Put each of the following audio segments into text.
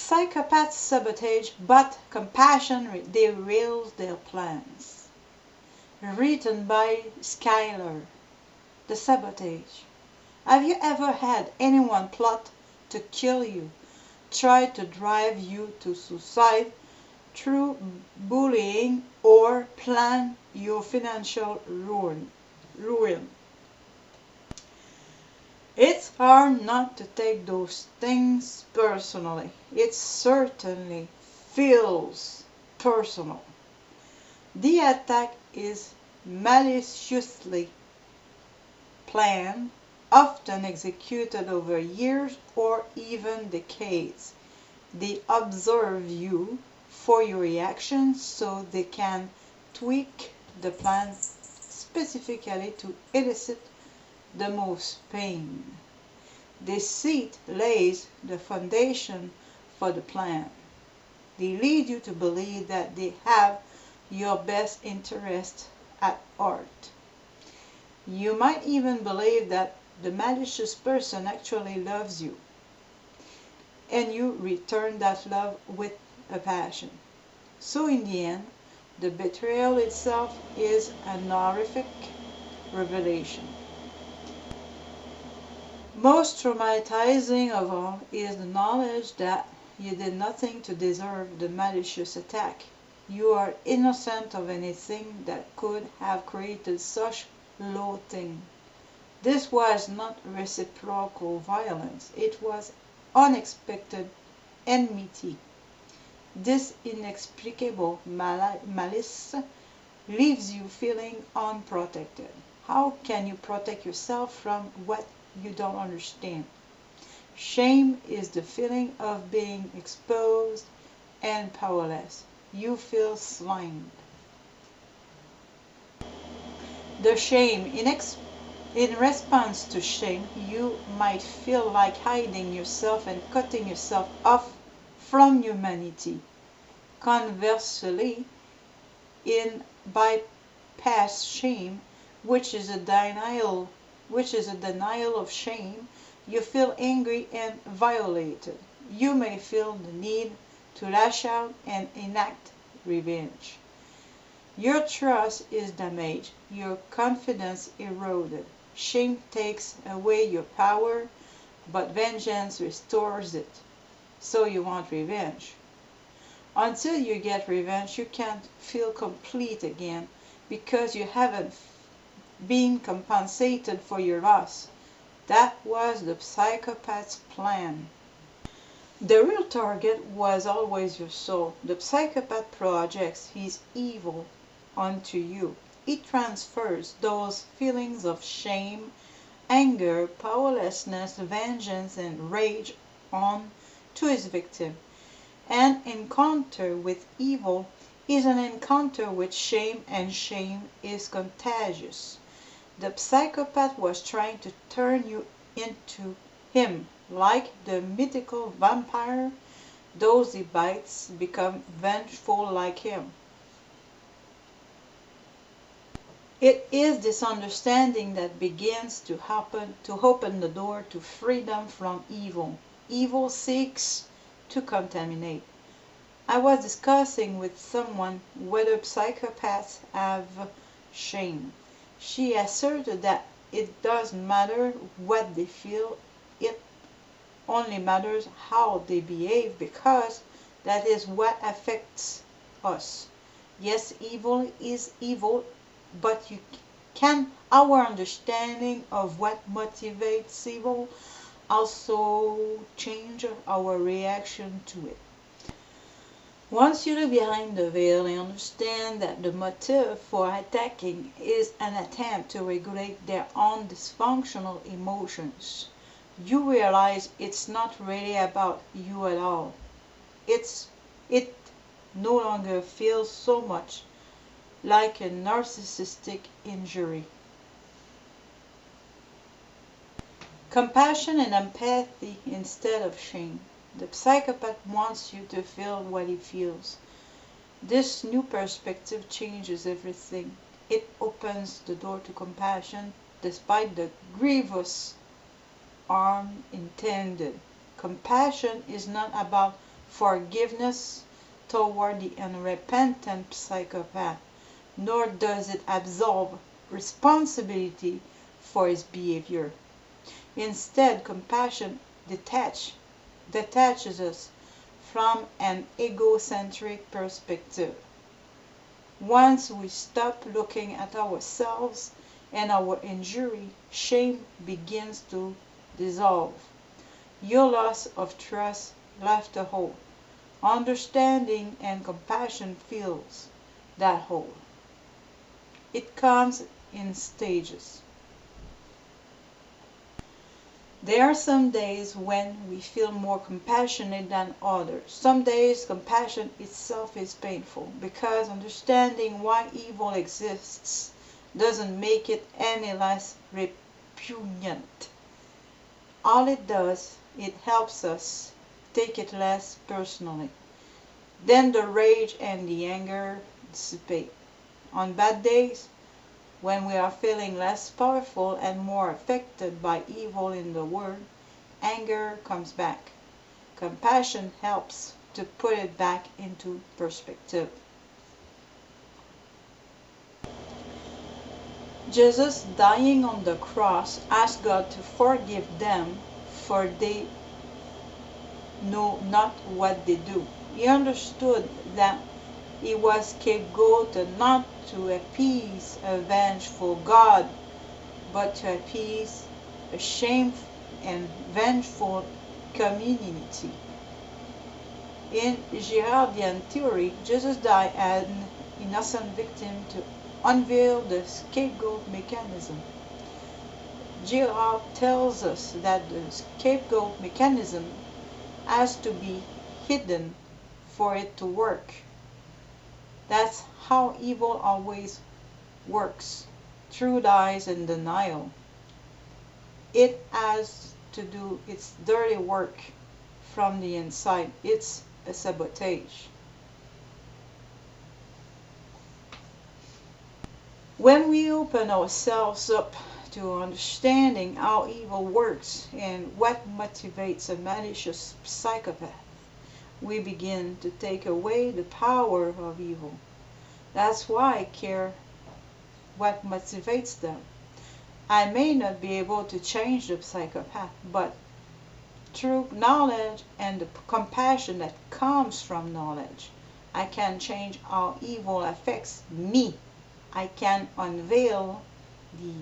Psychopaths sabotage, but compassion derails their plans. Written by Skylar. The Sabotage. Have you ever had anyone plot to kill you, try to drive you to suicide through bullying, or plan your financial ruin? It's hard not to take those things personally. It certainly feels personal. The attack is maliciously planned, often executed over years or even decades. They observe you for your reactions so they can tweak the plan specifically to elicit the most pain. Deceit lays the foundation for the plan. They lead you to believe that they have your best interest at heart. You might even believe that the malicious person actually loves you, and you return that love with a passion. So in the end, the betrayal itself is an horrific revelation. Most traumatizing of all is the knowledge that you did nothing to deserve the malicious attack. You are innocent of anything that could have created such loathing. This was not reciprocal violence, it was unexpected enmity. This inexplicable malice leaves you feeling unprotected. How can you protect yourself from what you don't understand? Shame is the feeling of being exposed and powerless. You feel slimed. The shame. In response to shame, you might feel like hiding yourself and cutting yourself off from humanity. Conversely, in bypass shame, which is a denial of shame, you feel angry and violated. You may feel the need to lash out and enact revenge. Your trust is damaged, your confidence eroded. Shame takes away your power, but vengeance restores it. So you want revenge. Until you get revenge, you can't feel complete again because you haven't been compensated for your loss. That was the psychopath's plan. The real target was always your soul. The psychopath projects his evil onto you. It transfers those feelings of shame, anger, powerlessness, vengeance, and rage on to his victim. An encounter with evil is an encounter with shame, and shame is contagious. The psychopath was trying to turn you into him. Like the mythical vampire, those he bites become vengeful like him. It is this understanding that begins to open the door to freedom from evil. Evil seeks to contaminate. I was discussing with someone whether psychopaths have shame. She asserted that it doesn't matter what they feel, it only matters how they behave, because that is what affects us. Yes, evil is evil, but our understanding of what motivates evil also change our reaction to it. Once you look behind the veil and understand that the motive for attacking is an attempt to regulate their own dysfunctional emotions, you realize it's not really about you at all. It no longer feels so much like a narcissistic injury. Compassion and empathy instead of shame. The psychopath wants you to feel what he feels. This new perspective changes everything. It opens the door to compassion despite the grievous harm intended. Compassion is not about forgiveness toward the unrepentant psychopath, nor does it absolve responsibility for his behavior. Instead, compassion detaches us from an egocentric perspective. Once we stop looking at ourselves and our injury, shame begins to dissolve. Your loss of trust left a hole. Understanding and compassion fills that hole. It comes in stages. There are some days when we feel more compassionate than others. Some days compassion itself is painful because understanding why evil exists doesn't make it any less repugnant. All it does, it helps us take it less personally. Then the rage and the anger dissipate. On bad days, when we are feeling less powerful and more affected by evil in the world, anger comes back. Compassion helps to put it back into perspective. Jesus, dying on the cross, asked God to forgive them, for they know not what they do. He understood that he was scapegoated not to appease a vengeful God, but to appease a shameful and vengeful community. In Girardian theory, Jesus died as an innocent victim to unveil the scapegoat mechanism. Girard tells us that the scapegoat mechanism has to be hidden for it to work. That's how evil always works, through lies and denial. It has to do its dirty work from the inside. It's a sabotage. When we open ourselves up to understanding how evil works and what motivates a malicious psychopath, we begin to take away the power of evil. That's why I care what motivates them. I may not be able to change the psychopath, but through knowledge and the compassion that comes from knowledge, I can change how evil affects me. I can unveil the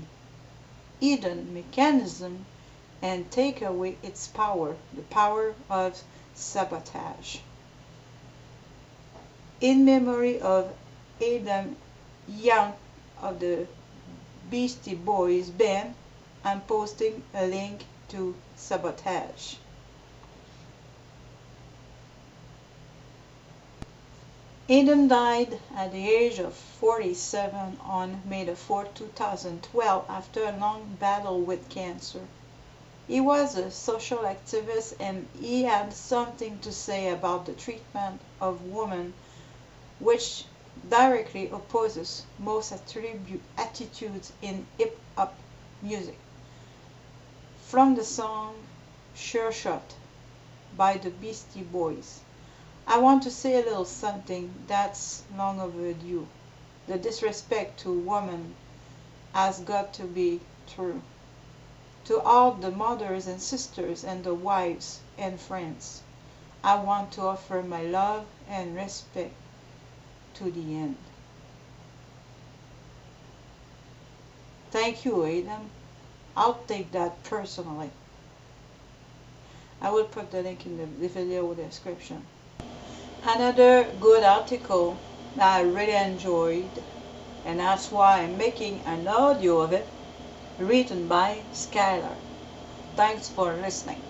hidden mechanism and take away its power, the power of sabotage. In memory of Adam Young of the Beastie Boys band, I'm posting a link to Sabotage. Adam died at the age of 47 on May the 4th, 2012 after a long battle with cancer. He was a social activist and he had something to say about the treatment of women, which directly opposes most attitudes in hip-hop music. From the song Sure Shot by the Beastie Boys, I want to say a little something that's long overdue. The disrespect to women has got to be true. To all the mothers and sisters and the wives and friends, I want to offer my love and respect to the end. Thank you, Adam. I'll take that personally. I will put the link in the video description. Another good article that I really enjoyed, and that's why I'm making an audio of it, written by Skylar. Thanks for listening.